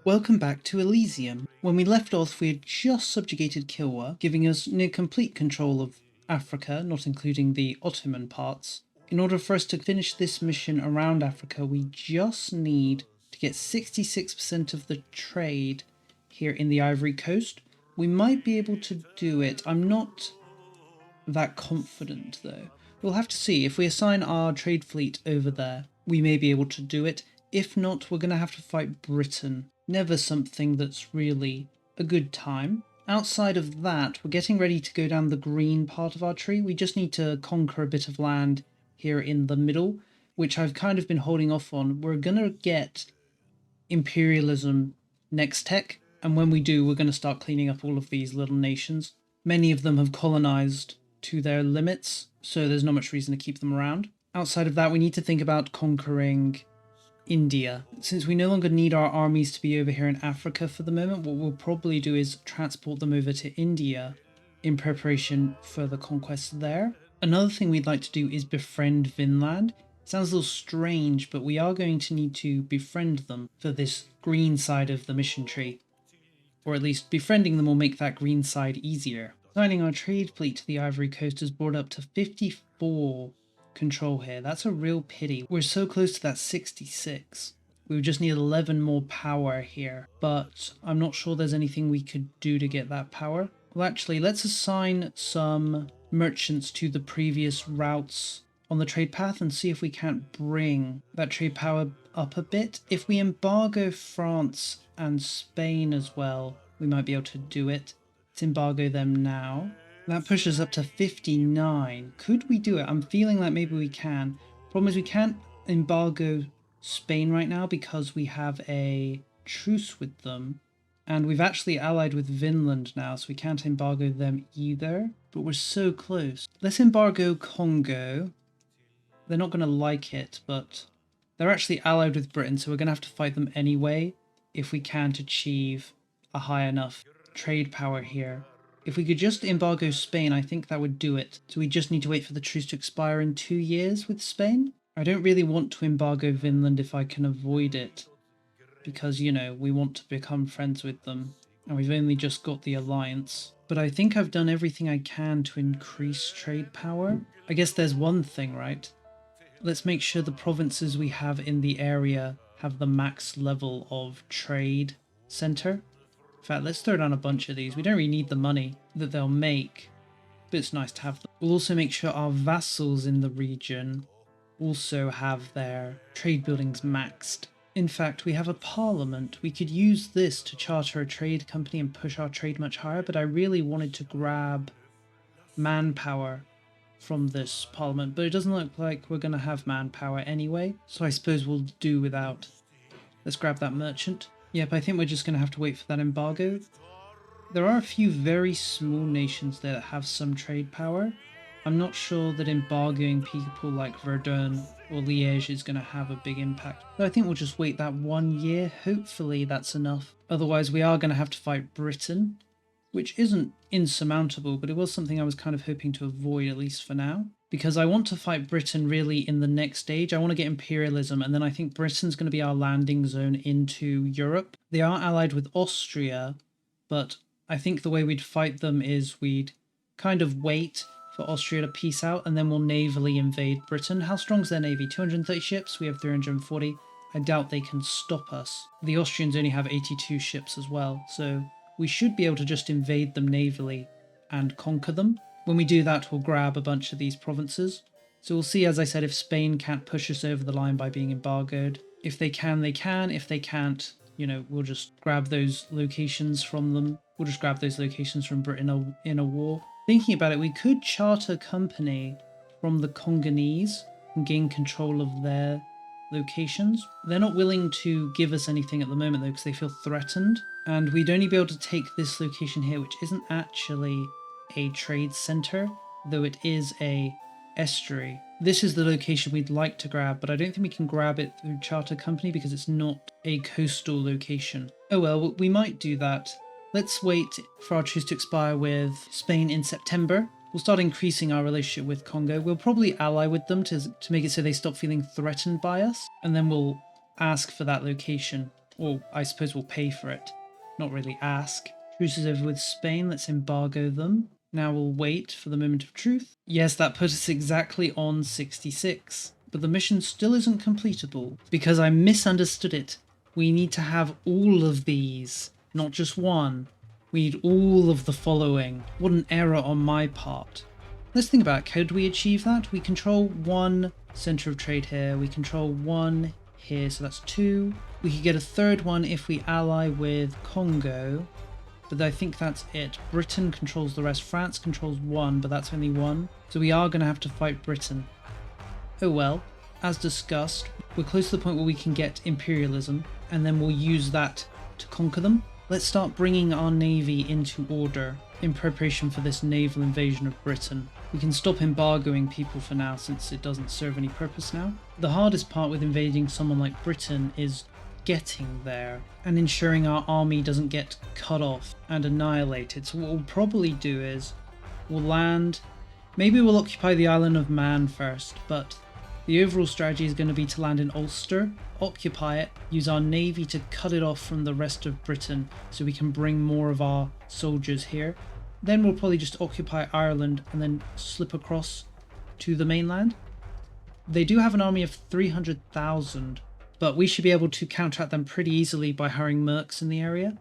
Welcome back to Elysium. When we left off, we had just subjugated Kilwa, giving us near complete control of Africa, not including the Ottoman parts. In order for us to finish this mission around Africa, we just need to get 66% of the trade here in the Ivory Coast. We might be able to do it. I'm not that confident though. We'll have to see. If we assign our trade fleet over there, we may be able to do it. If not, we're going to have to fight Britain. Never something that's really a good time. Outside of that, we're getting ready to go down the green part of our tree. We just need to conquer a bit of land here in the middle, which I've kind of been holding off on. We're going to get imperialism next tech, and when we do, we're going to start cleaning up all of these little nations. Many of them have colonized to their limits, so there's not much reason to keep them around. Outside of that, we need to think about conquering India. Since we no longer need our armies to be over here in Africa for the moment, what we'll probably do is transport them over to India in preparation for the conquest there. Another thing we'd like to do is befriend Vinland. Sounds a little strange, but we are going to need to befriend them for this green side of the mission tree. Or at least befriending them will make that green side easier. Assigning our trade fleet to the Ivory Coast has brought up to 54 control here. That's a real pity. We're so close to that 66. We would just need 11 more power here, but I'm not sure there's anything we could do to get that power. Well, actually, let's assign some merchants to the previous routes on the trade path and see if we can't bring that trade power up a bit. If we embargo France and Spain as well, we might be able to do it. Let's embargo them now. That pushes up to 59. Could we do it? I'm feeling like maybe we can. Problem is we can't embargo Spain right now because we have a truce with them. And we've actually allied with Vinland now, so we can't embargo them either. But we're so close. Let's embargo Congo. They're not going to like it, but they're actually allied with Britain, so we're going to have to fight them anyway if we can't achieve a high enough trade power here. If we could just embargo Spain, I think that would do it. So we just need to wait for the truce to expire in 2 years with Spain. I don't really want to embargo Vinland if I can avoid it, because, you know, we want to become friends with them, and we've only just got the alliance. But I think I've done everything I can to increase trade power. I guess there's one thing, right? Let's make sure the provinces we have in the area have the max level of trade center. In fact, let's throw down a bunch of these. We don't really need the money that they'll make, but it's nice to have them. We'll also make sure our vassals in the region also have their trade buildings maxed. In fact, we have a parliament. We could use this to charter a trade company and push our trade much higher, but I really wanted to grab manpower from this parliament, but it doesn't look like we're going to have manpower anyway, so I suppose we'll do without. Let's grab that merchant. Yep, I think we're just going to have to wait for that embargo. There are a few very small nations there that have some trade power. I'm not sure that embargoing people like Verdun or Liège is going to have a big impact. So I think we'll just wait that 1 year. Hopefully that's enough. Otherwise we are going to have to fight Britain, which isn't insurmountable, but it was something I was kind of hoping to avoid, at least for now. Because I want to fight Britain really in the next stage. I want to get imperialism, and then I think Britain's going to be our landing zone into Europe. They are allied with Austria, but I think the way we'd fight them is we'd kind of wait for Austria to peace out, and then we'll navally invade Britain. How strong's their navy? 230 ships? We have 340. I doubt they can stop us. The Austrians only have 82 ships as well, so we should be able to just invade them navally and conquer them. When we do that, we'll grab a bunch of these provinces. So we'll see, as I said, if Spain can't push us over the line by being embargoed. If they can, they can. If they can't, you know, we'll just grab those locations from them. We'll just grab those locations from Britain in a war. Thinking about it, we could charter a company from the Congolese and gain control of their locations. They're not willing to give us anything at the moment, though, because they feel threatened. And we'd only be able to take this location here, which isn't actually a trade center, though it is a estuary. This is the location we'd like to grab, but I don't think we can grab it through charter company because it's not a coastal location. Oh well, we might do that. Let's wait for our truce to expire with Spain in September. We'll start increasing our relationship with Congo. We'll probably ally with them to make it so they stop feeling threatened by us, and then we'll ask for that location Or I suppose we'll pay for it. Not really ask. Truce is over with Spain, let's embargo them. Now we'll wait for the moment of truth. Yes, that put us exactly on 66. But the mission still isn't completable, because I misunderstood it. We need to have all of these, not just one. We need all of the following. What an error on my part. Let's think about it. How do we achieve that? We control one center of trade here. We control one here, so that's 2. We could get a third one if we ally with Congo, but I think that's it. Britain controls the rest. France controls 1, but that's only 1. So we are going to have to fight Britain. Oh well, as discussed, we're close to the point where we can get imperialism, and then we'll use that to conquer them. Let's start bringing our navy into order in preparation for this naval invasion of Britain. We can stop embargoing people for now since it doesn't serve any purpose now. The hardest part with invading someone like Britain is getting there and ensuring our army doesn't get cut off and annihilated. So what we'll probably do is we'll land, maybe we'll occupy the island of Man first, but the overall strategy is going to be to land in Ulster, occupy it, use our navy to cut it off from the rest of Britain so we can bring more of our soldiers here. Then we'll probably just occupy Ireland and then slip across to the mainland. They do have an army of 300,000, but we should be able to counteract them pretty easily by hiring mercs in the area.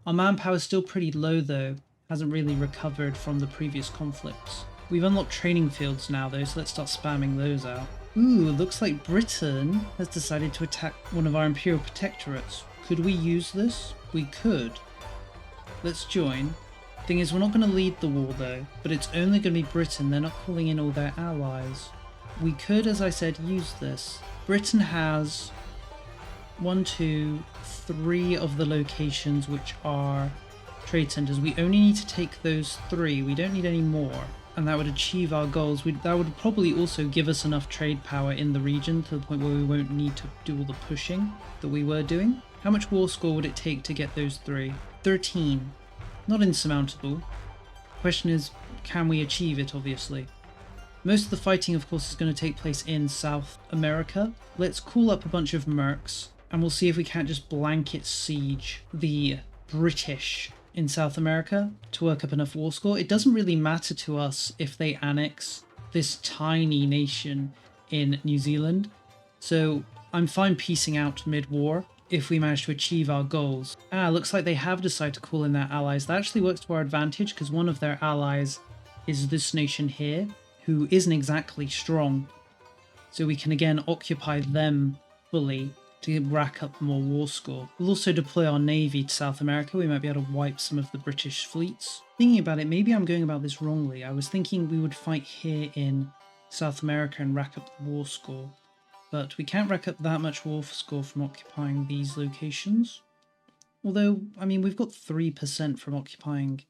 Our manpower is still pretty low though, hasn't really recovered from the previous conflicts. We've unlocked training fields now though, so let's start spamming those out. Ooh, looks like Britain has decided to attack one of our imperial protectorates. Could we use this? We could. Let's join. Thing is, we're not going to lead the war though, but it's only going to be Britain. They're not calling in all their allies. We could, as I said, use this. Britain has 1, 2, 3 of the locations which are trade centers. We only need to take those 3. We don't need any more. And that would achieve our goals. That would probably also give us enough trade power in the region to the point where we won't need to do all the pushing that we were doing. How much war score would it take to get those 3? 13. Not insurmountable. Question is, can we achieve it, obviously? Most of the fighting, of course, is going to take place in South America. Let's call up a bunch of mercs, and we'll see if we can't just blanket siege the British in South America to work up enough war score. It doesn't really matter to us if they annex this tiny nation in New Zealand, so I'm fine piecing out mid-war if we manage to achieve our goals. Looks like they have decided to call in their allies. That actually works to our advantage because one of their allies is this nation here, who isn't exactly strong. So we can again occupy them fully to rack up more war score. We'll also deploy our navy to South America. We might be able to wipe some of the British fleets. Thinking about it, maybe I'm going about this wrongly. I was thinking we would fight here in South America and rack up the war score. But we can't rack up that much war score from occupying these locations. Although, I mean, we've got 3% from occupying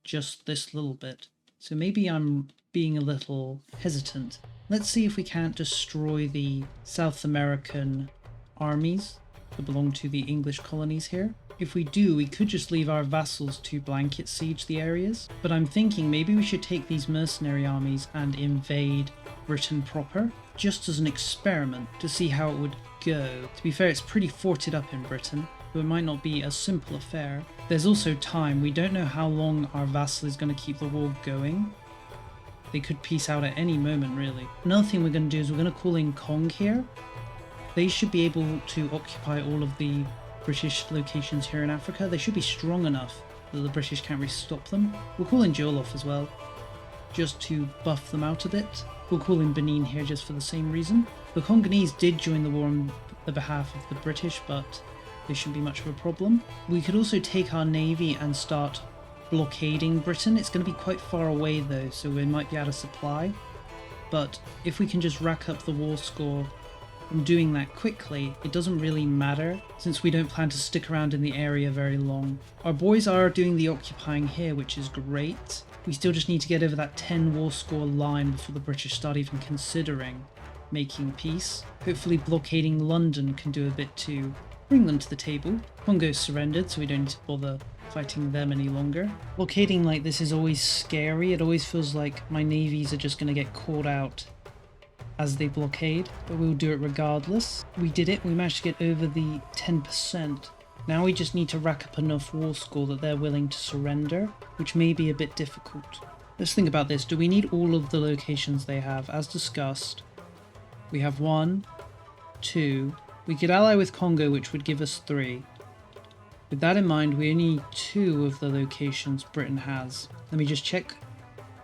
just this little bit. So maybe I'm being a little hesitant. Let's see if we can't destroy the South American armies that belong to the English colonies here. If we do, we could just leave our vassals to blanket siege the areas. But I'm thinking maybe we should take these mercenary armies and invade Britain proper, just as an experiment to see how it would go. To be fair, it's pretty forted up in Britain, so it might not be a simple affair. There's also time. We don't know how long our vassal is going to keep the war going. They could peace out at any moment, really. Another thing we're going to do is we're going to call in Kong here. They should be able to occupy all of the British locations here in Africa. They should be strong enough that the British can't really stop them. We'll call in Jolof as well, just to buff them out a bit. We'll call in Benin here just for the same reason. The Congolese did join the war on the behalf of the British, but they shouldn't be much of a problem. We could also take our navy and start blockading Britain. It's going to be quite far away though, so we might be out of supply. But if we can just rack up the war score from doing that quickly, it doesn't really matter, since we don't plan to stick around in the area very long. Our boys are doing the occupying here, which is great. We still just need to get over that 10 war score line before the British start even considering making peace. Hopefully blockading London can do a bit to bring them to the table. Congo surrendered, so we don't need to bother fighting them any longer. Blockading like this is always scary. It always feels like my navies are just going to get caught out as they blockade, but we'll do it regardless. We did it. We managed to get over the 10%. Now we just need to rack up enough war score that they're willing to surrender, which may be a bit difficult. Let's think about this. Do we need all of the locations they have? As discussed, we have 1, 2. We could ally with Congo, which would give us 3. With that in mind, we only need 2 of the locations Britain has. Let me just check.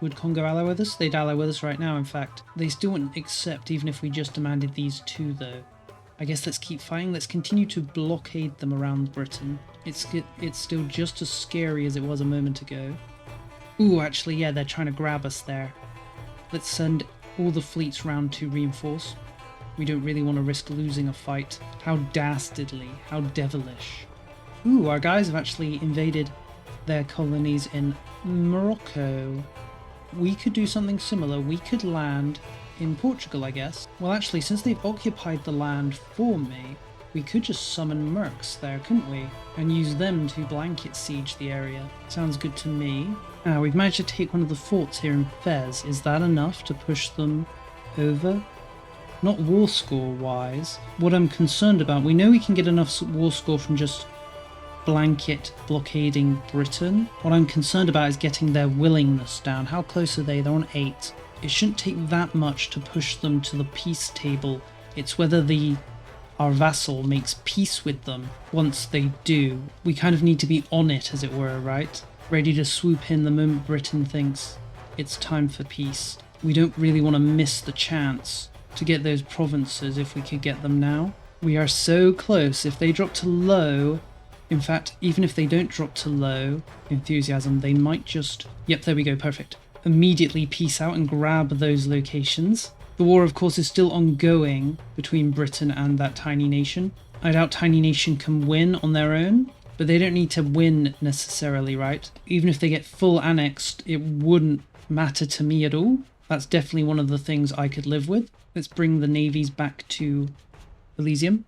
Would Congo ally with us? They'd ally with us right now, in fact. They still wouldn't accept even if we just demanded these 2, though. I guess let's keep fighting. Let's continue to blockade them around Britain. It's still just as scary as it was a moment ago. Ooh, actually, yeah, they're trying to grab us there. Let's send all the fleets round to reinforce. We don't really want to risk losing a fight. How dastardly, how devilish. Ooh, our guys have actually invaded their colonies in Morocco. We could do something similar. We could land in Portugal, I guess. Well, actually, since they've occupied the land for me, we could just summon mercs there, couldn't we? And use them to blanket siege the area. Sounds good to me. We've managed to take one of the forts here in Fez. Is that enough to push them over? Not war score wise. What I'm concerned about, we know we can get enough war score from just blanket blockading Britain. What I'm concerned about is getting their willingness down. How close are they? They're on 8. It shouldn't take that much to push them to the peace table. It's whether our vassal makes peace with them. Once they do, we kind of need to be on it, as it were, right? Ready to swoop in the moment Britain thinks it's time for peace. We don't really want to miss the chance to get those provinces if we could get them now. We are so close. If they drop to low, in fact, even if they don't drop to low enthusiasm, they might just... Yep, there we go, perfect. Immediately peace out and grab those locations. The war, of course, is still ongoing between Britain and that tiny nation. I doubt tiny nation can win on their own, but they don't need to win necessarily, right? Even if they get full annexed, it wouldn't matter to me at all. That's definitely one of the things I could live with. Let's bring the navies back to Elysium.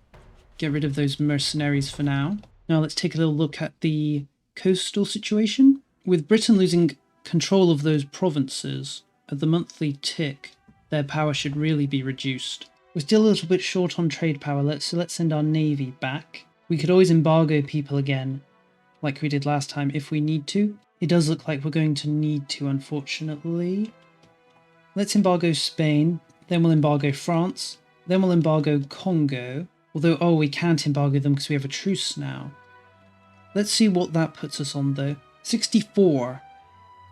Get rid of those mercenaries for now. Now let's take a little look at the coastal situation. With Britain losing control of those provinces, at the monthly tick, their power should really be reduced. We're still a little bit short on trade power, so let's send our navy back. We could always embargo people again, like we did last time, if we need to. It does look like we're going to need to, unfortunately. Let's embargo Spain, then we'll embargo France, then we'll embargo Congo. Although, oh, we can't embargo them because we have a truce now. Let's see what that puts us on, though. 64.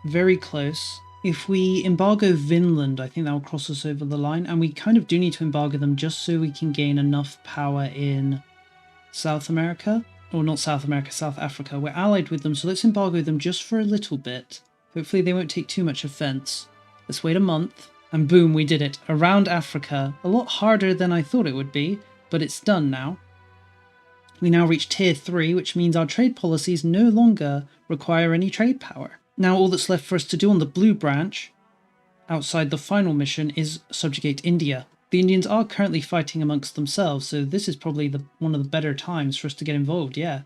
Very close. If we embargo Vinland, I think that will cross us over the line. And we kind of do need to embargo them just so we can gain enough power in South America. Or not South America, South Africa. We're allied with them, so let's embargo them just for a little bit. Hopefully they won't take too much offense. Let's wait a month. And boom, we did it. Around Africa. A lot harder than I thought it would be. But it's done now. We now reach tier 3, which means our trade policies no longer require any trade power. Now all that's left for us to do on the blue branch, outside the final mission, is subjugate India. The Indians are currently fighting amongst themselves, so this is probably one of the better times for us to get involved, yeah.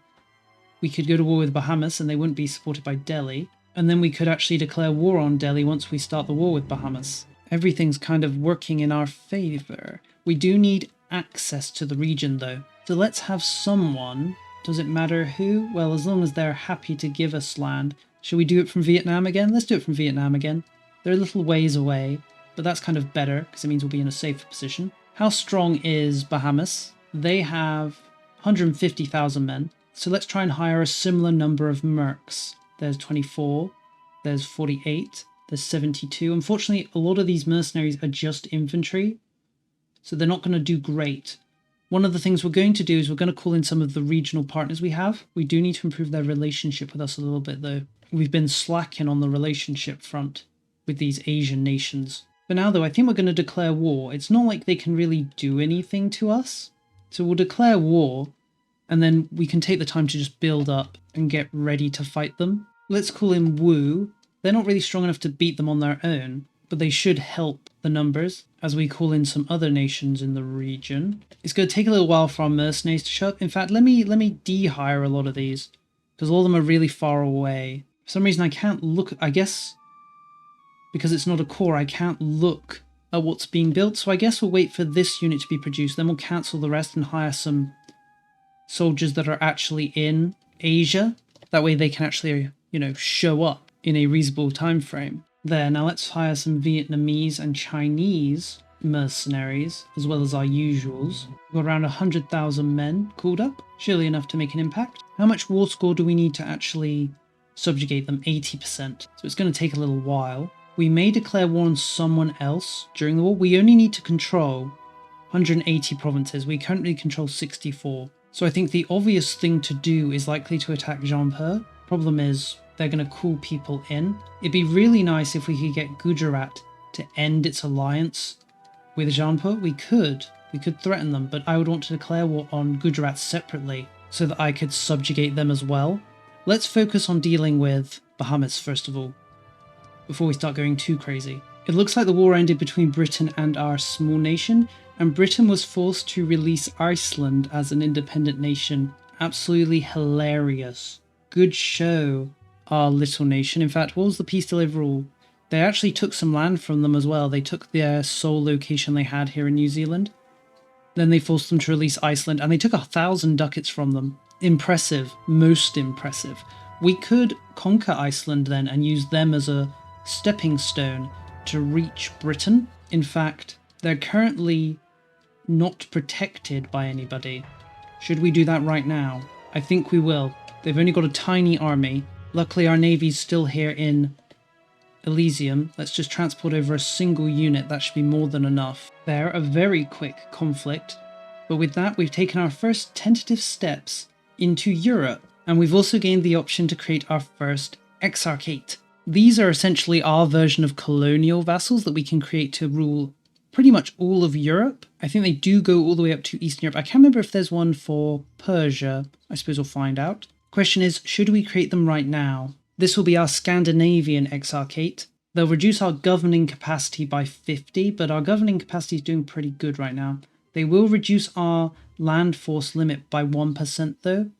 We could go to war with Bahamas and they wouldn't be supported by Delhi, and then we could actually declare war on Delhi once we start the war with Bahamas. Everything's kind of working in our favour. We do need access to the region though. So let's have someone. Does it matter who? Well, as long as they're happy to give us land. Shall we do it from Vietnam again? Let's do it from Vietnam again. They're a little ways away, but that's kind of better because it means we'll be in a safer position. How strong is Bahamas? They have 150,000 men. So let's try and hire a similar number of mercs. There's 24, there's 48, there's 72. Unfortunately, a lot of these mercenaries are just infantry, so they're not going to do great. One of the things we're going to do is we're going to call in some of the regional partners we have. We do need to improve their relationship with us a little bit though. We've been slacking on the relationship front with these Asian nations. For now though, I think we're going to declare war. It's not like they can really do anything to us. So we'll declare war, and then we can take the time to just build up and get ready to fight them. Let's call in Wu. They're not really strong enough to beat them on their own, but they should help the numbers as we call in some other nations in the region. It's going to take a little while for our mercenaries to show up. In fact, let me de-hire a lot of these because all of them are really far away. For some reason I can't look, I guess because it's not a core, I can't look at what's being built, so I guess we'll wait for this unit to be produced, then we'll cancel the rest and hire some soldiers that are actually in Asia. That way they can actually, show up in a reasonable time frame. There, now let's hire some Vietnamese and Chinese mercenaries, as well as our usuals. We've got around 100,000 men called up, surely enough to make an impact. How much war score do we need to actually subjugate them? 80%. So it's going to take a little while. We may declare war on someone else during the war. We only need to control 180 provinces. We currently control 64. So I think the obvious thing to do is likely to attack Jaunpur. Problem is, they're going to call people in. It'd be really nice if we could get Gujarat to end its alliance with Jaunpur. We could threaten them, but I would want to declare war on Gujarat separately so that I could subjugate them as well. Let's focus on dealing with Bahamas first of all, before we start going too crazy. It looks like the war ended between Britain and our small nation, and Britain was forced to release Iceland as an independent nation. Absolutely hilarious. Good show, our little nation. In fact, what was the peace deal overall? They actually took some land from them as well. They took their sole location they had here in New Zealand. Then they forced them to release Iceland, and they took 1,000 ducats from them. Impressive. Most impressive. We could conquer Iceland then and use them as a stepping stone to reach Britain. In fact, they're currently not protected by anybody. Should we do that right now? I think we will. They've only got a tiny army. Luckily our navy's still here in Elysium. Let's just transport over a single unit. That should be more than enough. There, a very quick conflict. But with that, we've taken our first tentative steps into Europe. And we've also gained the option to create our first exarchate. These are essentially our version of colonial vassals that we can create to rule pretty much all of Europe. I think they do go all the way up to Eastern Europe. I can't remember if there's one for Persia. I suppose we'll find out. Question is, should we create them right now? This will be our Scandinavian exarchate. They'll reduce our governing capacity by 50, but our governing capacity is doing pretty good right now. They will reduce our land force limit by 1% though.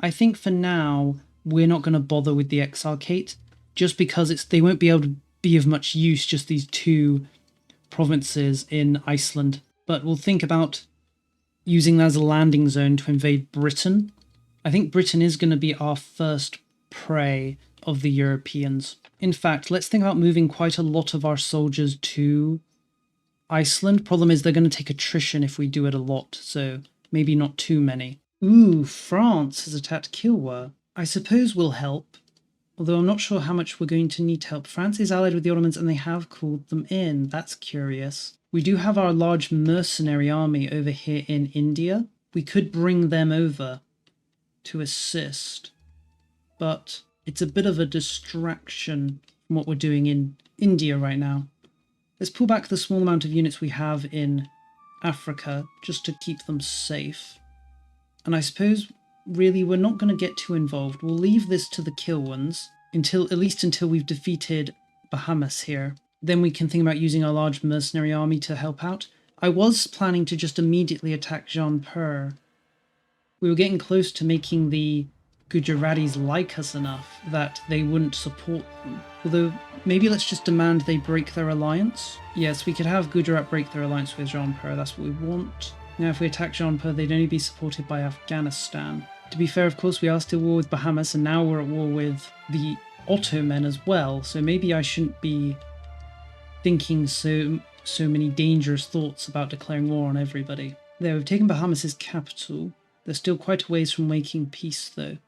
I think for now, we're not going to bother with the exarchate, just because they won't be able to be of much use, just these two provinces in Iceland. But we'll think about using that as a landing zone to invade Britain. I think Britain is going to be our first prey of the Europeans. In fact, let's think about moving quite a lot of our soldiers to Iceland. Problem is they're going to take attrition if we do it a lot, so maybe not too many. Ooh, France has attacked Kilwa. I suppose we'll help, although I'm not sure how much we're going to need to help. France is allied with the Ottomans and they have called them in. That's curious. We do have our large mercenary army over here in India. We could bring them over to assist, but it's a bit of a distraction from what we're doing in India right now. Let's pull back the small amount of units we have in Africa just to keep them safe. And I suppose really we're not going to get too involved. We'll leave this to the kill ones at least until we've defeated Bahamas here. Then we can think about using our large mercenary army to help out. I was planning to just immediately attack Jaunpur. We were getting close to making the Gujaratis like us enough that they wouldn't support them. Although, maybe let's just demand they break their alliance. Yes, we could have Gujarat break their alliance with Jaunpur, that's what we want. Now if we attack Jaunpur, they'd only be supported by Afghanistan. To be fair, of course, we are still at war with Bahamas, and now we're at war with the Ottoman as well, so maybe I shouldn't be thinking so many dangerous thoughts about declaring war on everybody. There, we've taken Bahamas' capital. They're still quite a ways from making peace, though.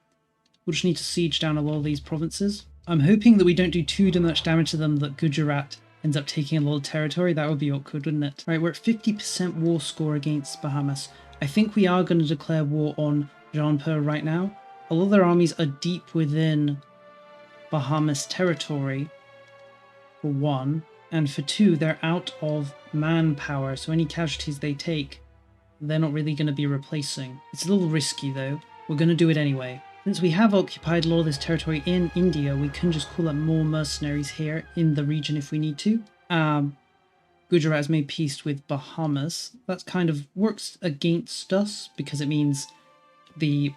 We'll just need to siege down a lot of these provinces. I'm hoping that we don't do too much damage to them that Gujarat ends up taking a lot of territory. That would be awkward, wouldn't it? Right, we're at 50% war score against Bahamas. I think we are going to declare war on Jaunpur right now. A lot of their armies are deep within Bahamas territory, for one. And for two, they're out of manpower, so any casualties they take, they're not really going to be replacing. It's a little risky though. We're going to do it anyway. Since we have occupied a lot of this territory in India, we can just call up more mercenaries here in the region if we need to. Gujarat has made peace with Bahamas. That kind of works against us because it means the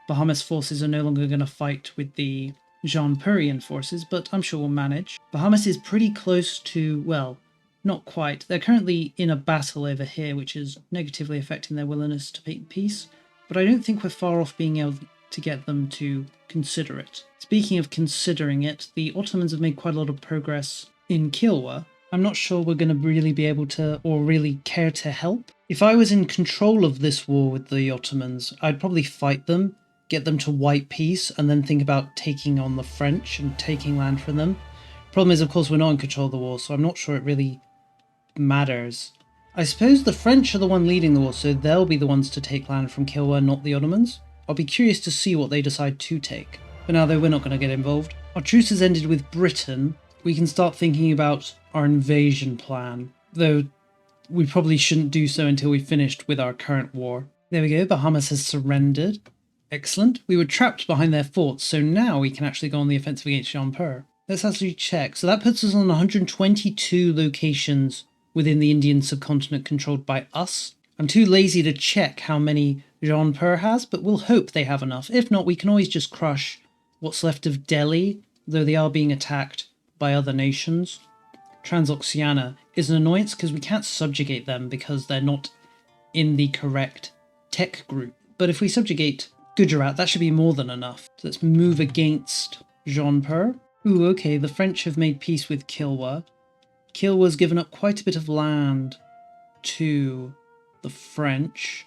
Bahamas forces are no longer going to fight with the Jaunpurian forces, but I'm sure we'll manage. Bahamas is pretty close to, well, Not quite. They're currently in a battle over here, which is negatively affecting their willingness to make peace, but I don't think we're far off being able to get them to consider it. Speaking of considering it, the Ottomans have made quite a lot of progress in Kilwa. I'm not sure we're going to really be able to, or really care to help. If I was in control of this war with the Ottomans, I'd probably fight them, get them to white peace, and then think about taking on the French and taking land from them. Problem is, of course, we're not in control of the war, so I'm not sure it really matters. I suppose the French are the one leading the war, so they'll be the ones to take land from Kilwa, not the Ottomans. I'll be curious to see what they decide to take. But now, though, we're not going to get involved. Our truce has ended with Britain. We can start thinking about our invasion plan, though we probably shouldn't do so until we've finished with our current war. There we go, Bahamas has surrendered. Excellent. We were trapped behind their forts, so now we can actually go on the offensive against Jaunpur. Let's actually check. So that puts us on 122 locations within the Indian subcontinent controlled by us. I'm too lazy to check how many Jaunpur has, but we'll hope they have enough. If not, we can always just crush what's left of Delhi, though they are being attacked by other nations. Transoxiana is an annoyance because we can't subjugate them because they're not in the correct tech group. But if we subjugate Gujarat, that should be more than enough. So let's move against Jaunpur. Ooh, okay, the French have made peace with Kilwa. Kilwa's given up quite a bit of land to the French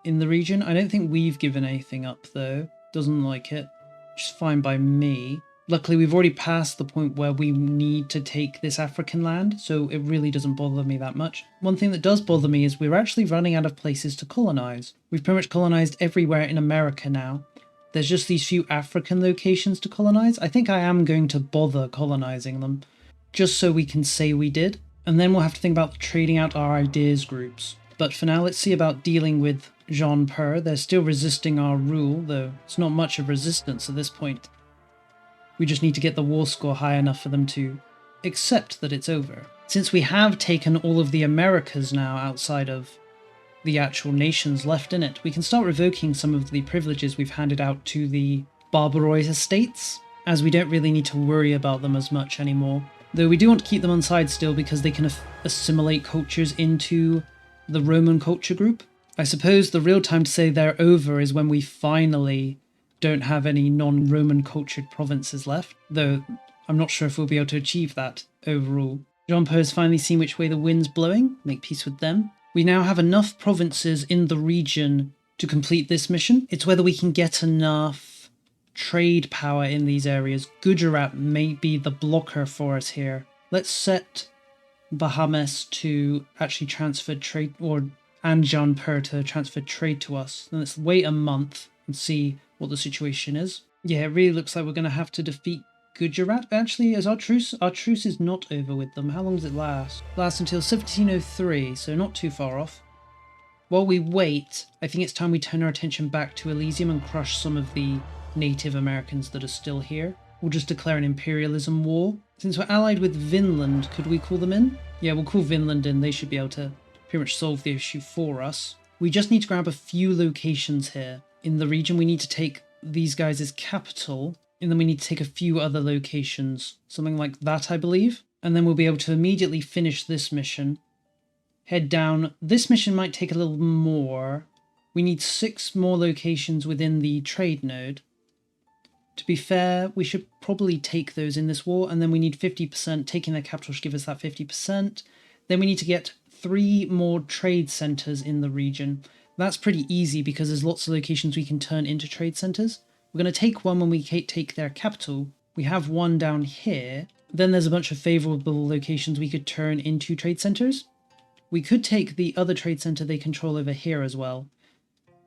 in the region. I don't think we've given anything up, though. Doesn't like it. Which is fine by me. Luckily, we've already passed the point where we need to take this African land, so it really doesn't bother me that much. One thing that does bother me is we're actually running out of places to colonize. We've pretty much colonized everywhere in America now. There's just these few African locations to colonize. I think I am going to bother colonizing them, just so we can say we did. And then we'll have to think about trading out our ideas groups. But for now, let's see about dealing with Jaunpur. They're still resisting our rule, though it's not much of resistance at this point. We just need to get the war score high enough for them to accept that it's over. Since we have taken all of the Americas now outside of the actual nations left in it, we can start revoking some of the privileges we've handed out to the Barbarois estates, as we don't really need to worry about them as much anymore. Though we do want to keep them on side still because they can assimilate cultures into the Roman culture group. I suppose the real time to say they're over is when we finally don't have any non-Roman cultured provinces left, though I'm not sure if we'll be able to achieve that overall. Jaunpur has finally seen which way the wind's blowing, make peace with them. We now have enough provinces in the region to complete this mission. It's whether we can get enough trade power in these areas. Gujarat may be the blocker for us here. Let's set Bahamas to actually transfer trade, and Jaunpur to transfer trade to us. Then let's wait a month and see what the situation is. Yeah, it really looks like we're going to have to defeat Gujarat. Actually, as our truce is not over with them. How long does it last? It lasts until 1703, so not too far off. While we wait, I think it's time we turn our attention back to Elysium and crush some of the Native Americans that are still here. We'll just declare an imperialism war. Since we're allied with Vinland, could we call them in? Yeah, we'll call Vinland in. They should be able to pretty much solve the issue for us. We just need to grab a few locations here. In the region, we need to take these guys' capital, and then we need to take a few other locations. Something like that, I believe. And then we'll be able to immediately finish this mission. Head down. This mission might take a little more. We need 6 more locations within the trade node. To be fair, we should probably take those in this war, and then we need 50%. Taking their capital should give us that 50%. Then we need to get 3 more trade centers in the region. That's pretty easy because there's lots of locations we can turn into trade centers. We're going to take one when we take their capital. We have one down here. Then there's a bunch of favorable locations we could turn into trade centers. We could take the other trade center they control over here as well.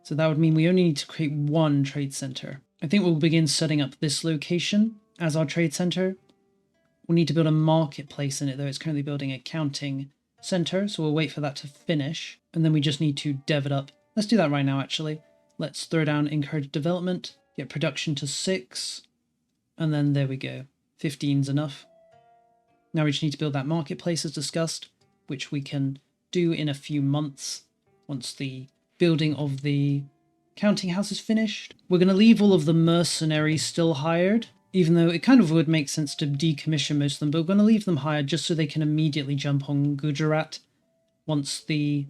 So that would mean we only need to create 1 trade center. I think we'll begin setting up this location as our trade center. We'll need to build a marketplace in it, though it's currently building a counting center, so we'll wait for that to finish, and then we just need to dev it up. Let's do that right now, actually. Let's throw down encourage development, get production to 6, and then there we go. 15's enough. Now we just need to build that marketplace as discussed, which we can do in a few months once the building of the counting house is finished. We're going to leave all of the mercenaries still hired, even though it kind of would make sense to decommission most of them, but we're going to leave them higher just so they can immediately jump on Gujarat once the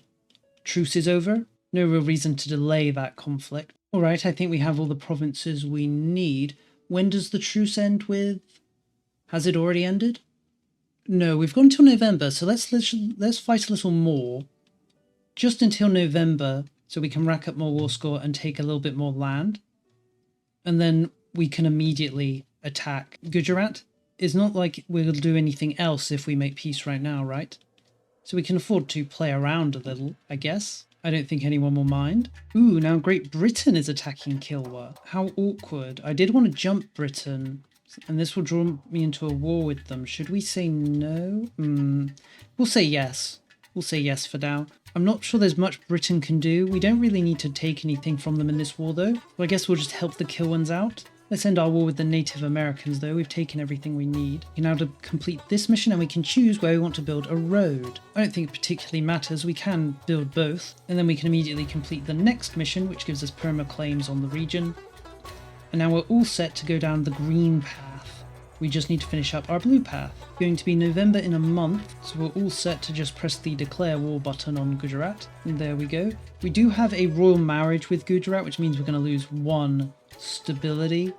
truce is over. No real reason to delay that conflict. Alright, I think we have all the provinces we need. When does the truce end with? Has it already ended? No, we've got until November, so let's fight a little more. Just until November, so we can rack up more war score and take a little bit more land. And then we can immediately attack Gujarat. It's not like we'll do anything else if we make peace right now, right? So we can afford to play around a little, I guess. I don't think anyone will mind. Ooh, now Great Britain is attacking Kilwa. How awkward. I did want to jump Britain, and this will draw me into a war with them. Should we say no? We'll say yes. We'll say yes for now. I'm not sure there's much Britain can do. We don't really need to take anything from them in this war, though. So I guess we'll just help the Kilwans out. Let's end our war with the Native Americans, though. We've taken everything we need. Now to complete this mission, and we can choose where we want to build a road. I don't think it particularly matters. We can build both, and then we can immediately complete the next mission, which gives us perma claims on the region. And now we're all set to go down the green path. We just need to finish up our blue path. It's going to be November in a month, so we're all set to just press the declare war button on Gujarat. And there we go. We do have a royal marriage with Gujarat, which means we're going to lose 1 stability,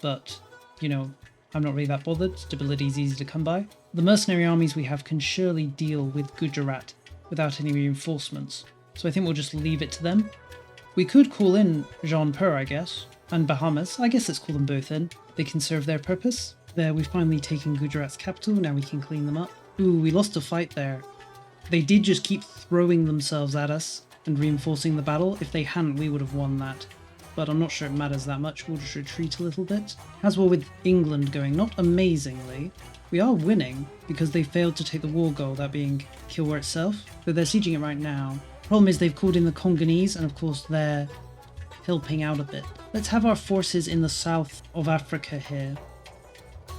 but, you know, I'm not really that bothered. Stability is easy to come by. The mercenary armies we have can surely deal with Gujarat without any reinforcements, so I think we'll just leave it to them. We could call in Jaunpur, I guess, and Bahamas. I guess let's call them both in. They can serve their purpose. There, we've finally taken Gujarat's capital. Now we can clean them up. Ooh, we lost a fight there. They did just keep throwing themselves at us and reinforcing the battle. If they hadn't, we would have won that. But I'm not sure it matters that much. We'll just retreat a little bit. How's war with England going? Not amazingly. We are winning because they failed to take the war goal, that being Kilwa itself. But they're sieging it right now. Problem is they've called in the Congolese, and of course they're helping out a bit. Let's have our forces in the south of Africa here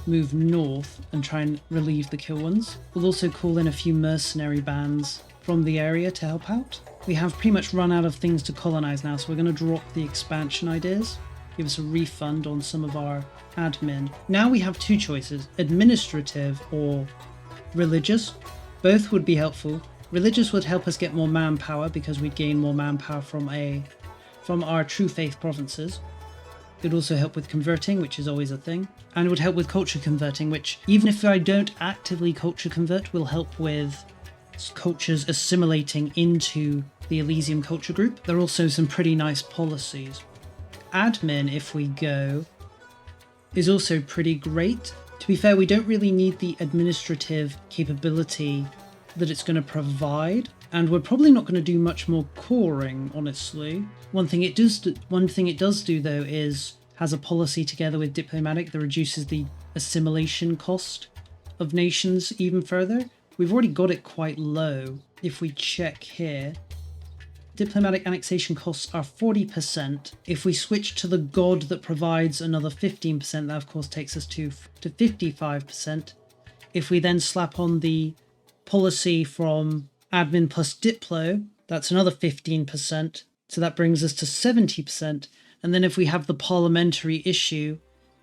move north and try and relieve the Kilwans. We'll also call in a few mercenary bands from the area to help out. We have pretty much run out of things to colonize now, so we're going to drop the expansion ideas, give us a refund on some of our admin. Now we have 2 choices, administrative or religious. Both would be helpful. Religious would help us get more manpower because we'd gain more manpower from our true faith provinces. It would also help with converting, which is always a thing. And it would help with culture converting, which, even if I don't actively culture convert, will help with cultures assimilating into the Elysium culture group. There are also some pretty nice policies. Admin, if we go, is also pretty great. To be fair, we don't really need the administrative capability that it's going to provide, and we're probably not going to do much more coring, honestly. One thing it does do though is has a policy together with diplomatic that reduces the assimilation cost of nations even further. We've already got it quite low. If we check here, diplomatic annexation costs are 40%. If we switch to the god that provides another 15%, that of course takes us to 55%. If we then slap on the policy from admin plus diplo, that's another 15%. So that brings us to 70%. And then if we have the parliamentary issue,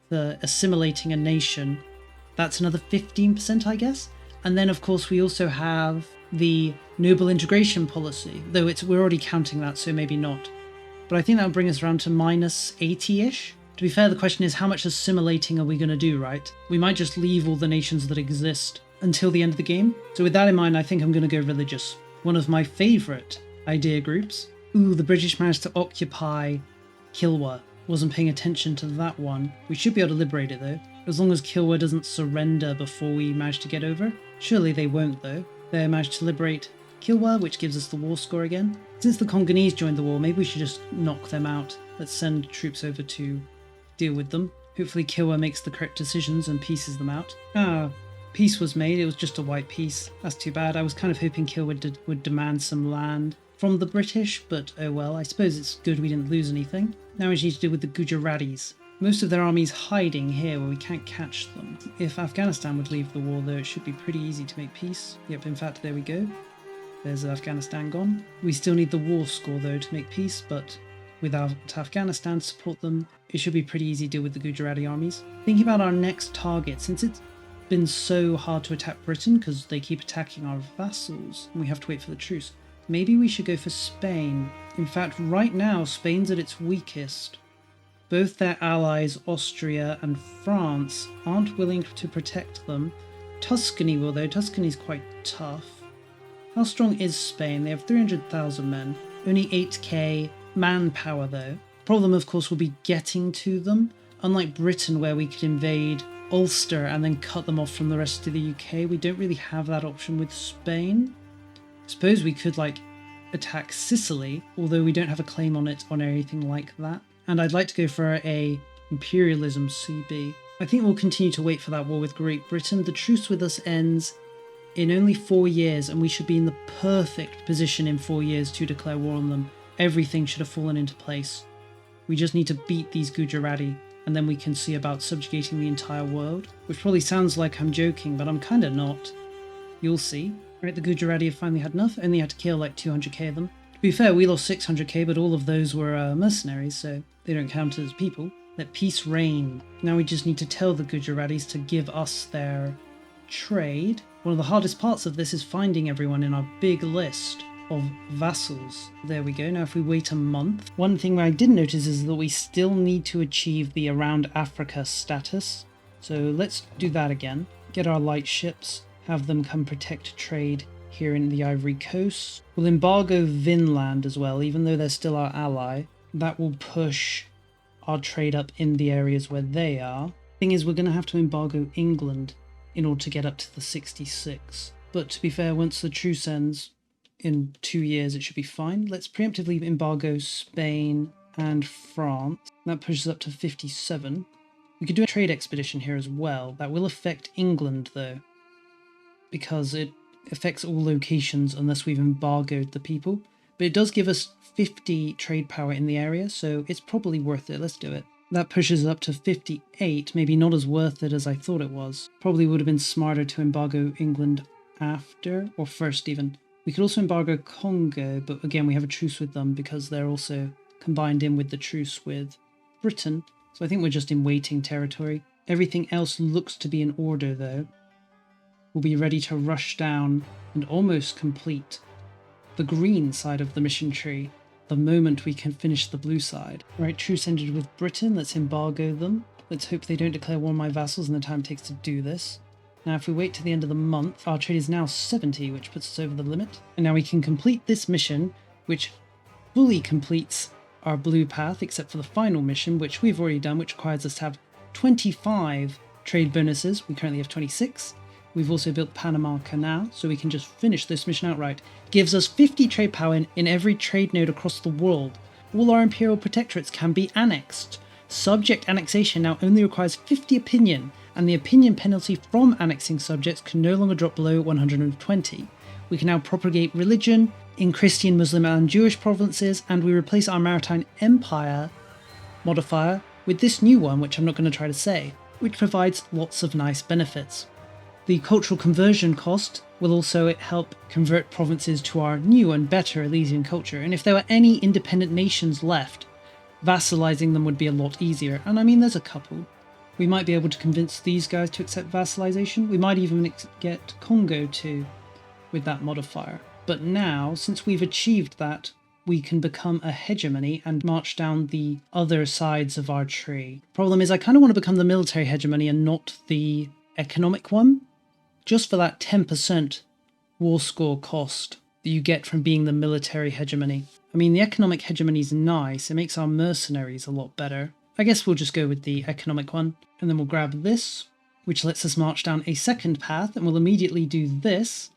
the assimilating a nation, that's another 15%, I guess. And then of course we also have the noble integration policy, though we're already counting that, so maybe not. But I think that'll bring us around to minus 80-ish. To be fair, the question is how much assimilating are we going to do, right? We might just leave all the nations that exist until the end of the game. So with that in mind, I think I'm going to go religious. One of my favourite idea groups. Ooh, the British managed to occupy Kilwa. Wasn't paying attention to that one. We should be able to liberate it though, as long as Kilwa doesn't surrender before we manage to get over. Surely they won't though. They managed to liberate Kilwa, which gives us the war score again. Since the Congolese joined the war, maybe we should just knock them out. Let's send troops over to deal with them. Hopefully Kilwa makes the correct decisions and pieces them out. Ah, peace was made. It was just a white peace. That's too bad. I was kind of hoping Kilwa would demand some land from the British, but oh well, I suppose it's good we didn't lose anything. Now we just need to deal with the Gujaratis. Most of their army's hiding here where we can't catch them. If Afghanistan would leave the war though, it should be pretty easy to make peace. Yep, in fact, there we go. There's Afghanistan gone. We still need the war score though to make peace, but without Afghanistan to support them, it should be pretty easy to deal with the Gujarati armies. Thinking about our next target, since it's been so hard to attack Britain because they keep attacking our vassals and we have to wait for the truce, maybe we should go for Spain. In fact, right now, Spain's at its weakest. Both their allies, Austria and France, aren't willing to protect them. Tuscany will, though. Tuscany's quite tough. How strong is Spain? They have 300,000 men. Only 8k manpower, though. Problem, of course, will be getting to them. Unlike Britain, where we could invade Ulster and then cut them off from the rest of the UK, we don't really have that option with Spain. I suppose we could, attack Sicily, although we don't have a claim on it or anything like that. And I'd like to go for a imperialism CB. I think we'll continue to wait for that war with Great Britain. The truce with us ends in only 4 years, and we should be in the perfect position in 4 years to declare war on them. Everything should have fallen into place. We just need to beat these Gujarati, and then we can see about subjugating the entire world. Which probably sounds like I'm joking, but I'm kinda not. You'll see. Right, the Gujarati have finally had enough, only had to kill 200k of them. To be fair, we lost 600k, but all of those were mercenaries, so they don't count as people. Let peace reign. Now we just need to tell the Gujaratis to give us their trade. One of the hardest parts of this is finding everyone in our big list of vassals. There we go. Now if we wait a month. One thing I did notice is that we still need to achieve the Around Africa status. So let's do that again. Get our light ships, have them come protect trade here in the Ivory Coast. We'll embargo Vinland as well, even though they're still our ally. That will push our trade up in the areas where they are. Thing is, we're going to have to embargo England in order to get up to the 66. But to be fair, once the truce ends in 2 years, it should be fine. Let's preemptively embargo Spain and France. That pushes up to 57. We could do a trade expedition here as well. That will affect England, though, because it affects all locations unless we've embargoed the people. But it does give us 50 trade power in the area, so it's probably worth it. Let's do it. That pushes up to 58, maybe not as worth it as I thought it was. Probably would have been smarter to embargo England after, or first even. We could also embargo Congo, but again we have a truce with them because they're also combined in with the truce with Britain. So I think we're just in waiting territory. Everything else looks to be in order though. We'll be ready to rush down and almost complete the green side of the mission tree the moment we can finish the blue side. Right, truce ended with Britain. Let's embargo them. Let's hope they don't declare war on my vassals in the time it takes to do this. Now if we wait to the end of the month, our trade is now 70, which puts us over the limit. And now we can complete this mission, which fully completes our blue path, except for the final mission, which we've already done, which requires us to have 25 trade bonuses. We currently have 26. We've also built Panama Canal, so we can just finish this mission outright. Gives us 50 trade power in every trade node across the world. All our imperial protectorates can be annexed. Subject annexation now only requires 50 opinion, and the opinion penalty from annexing subjects can no longer drop below 120. We can now propagate religion in Christian, Muslim and Jewish provinces, and we replace our maritime empire modifier with this new one, which I'm not going to try to say, which provides lots of nice benefits. The cultural conversion cost will also help convert provinces to our new and better Elysian culture, and if there were any independent nations left, vassalizing them would be a lot easier, and I mean there's a couple. We might be able to convince these guys to accept vassalization. We might even get Congo to with that modifier. But now, since we've achieved that, we can become a hegemony and march down the other sides of our tree. Problem is, I kind of want to become the military hegemony and not the economic one, just for that 10% war score cost that you get from being the military hegemony. I mean, the economic hegemony is nice. It makes our mercenaries a lot better. I guess we'll just go with the economic one. And then we'll grab this, which lets us march down a second path, and we'll immediately do this,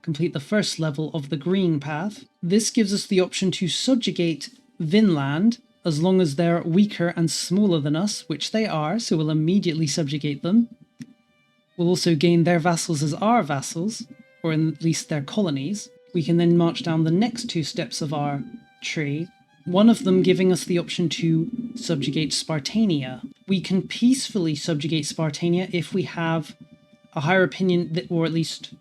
complete the first level of the green path. This gives us the option to subjugate Vinland, as long as they're weaker and smaller than us, which they are, so we'll immediately subjugate them. We'll also gain their vassals as our vassals, or at least their colonies. We can then march down the next 2 steps of our tree, one of them giving us the option to subjugate Spartania. We can peacefully subjugate Spartania if we have a higher opinion, or at least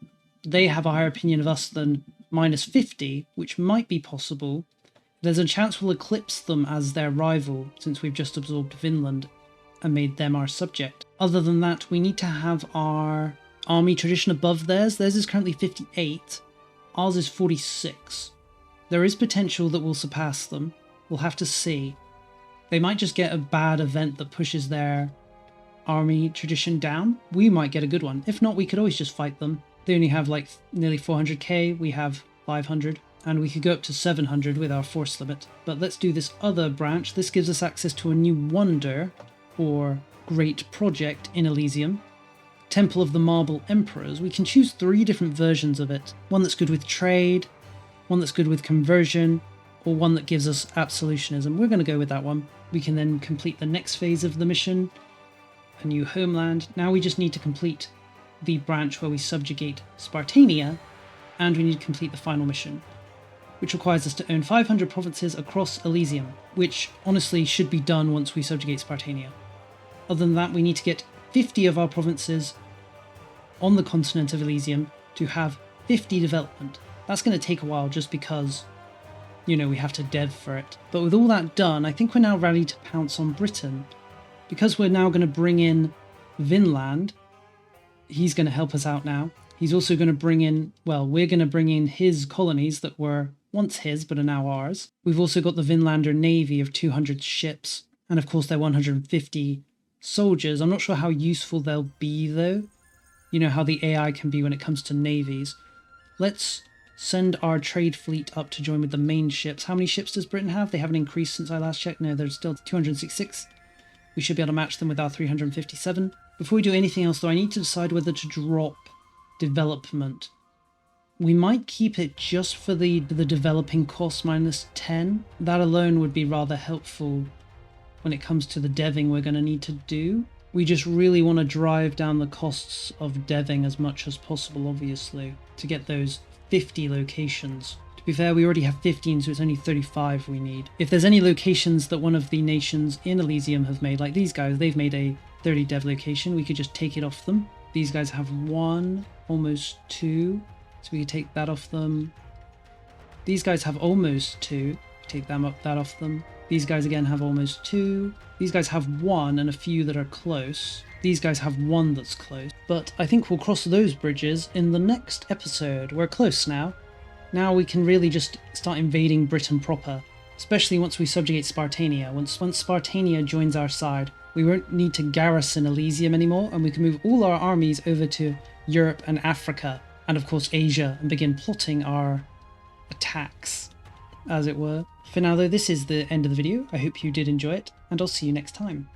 they have a higher opinion of us than -50, which might be possible, There's a chance we'll eclipse them as their rival, since we've just absorbed Vinland and made them our subject. Other than that, we need to have our army tradition above theirs. Theirs is currently 58, ours is 46. There is potential that we'll surpass them. We'll have to see. They might just get a bad event that pushes their army tradition down. We might get a good one. If not, we could always just fight them. They only have like nearly 400k, we have 500. And we could go up to 700 with our force limit. But let's do this other branch. This gives us access to a new wonder, or great project in Elysium. Temple of the Marble Emperors. We can choose 3 different versions of it. One that's good with trade, one that's good with conversion, or one that gives us absolutionism. We're going to go with that one. We can then complete the next phase of the mission, a new homeland. Now we just need to complete the branch where we subjugate Spartania, and we need to complete the final mission, which requires us to own 500 provinces across Elysium, which honestly should be done once we subjugate Spartania. Other than that, we need to get 50 of our provinces on the continent of Elysium to have 50 development. That's going to take a while just because, you know, we have to dev for it. But with all that done, I think we're now ready to pounce on Britain. Because we're now going to bring in Vinland, he's going to help us out now. He's also going to bring in, well, we're going to bring in his colonies that were once his but are now ours. We've also got the Vinlander navy of 200 ships, and of course their 150 soldiers. I'm not sure how useful they'll be though. You know how the AI can be when it comes to navies. Let's send our trade fleet up to join with the main ships. How many ships does Britain have? They haven't increased since I last checked. No, there's still 266. We should be able to match them with our 357. Before we do anything else though, I need to decide whether to drop development. We might keep it just for the developing cost -10. That alone would be rather helpful when it comes to the deving we're going to need to do. We just really want to drive down the costs of deving as much as possible, obviously, to get those 50 locations. To be fair, we already have 15, so it's only 35 we need. If there's any locations that one of the nations in Elysium have made, like these guys, they've made a 30 dev location, we could just take it off them. These guys have 1, almost 2, so we could take that off them. These guys have almost 2, take that off them. These guys again have almost 2. These guys have 1 and a few that are close. These guys have 1 that's close. But I think we'll cross those bridges in the next episode. We're close now. Now we can really just start invading Britain proper, especially once we subjugate Spartania. Once Spartania joins our side, we won't need to garrison Elysium anymore, and we can move all our armies over to Europe and Africa, and of course Asia, and begin plotting our attacks, as it were. For now though, this is the end of the video. I hope you did enjoy it, and I'll see you next time.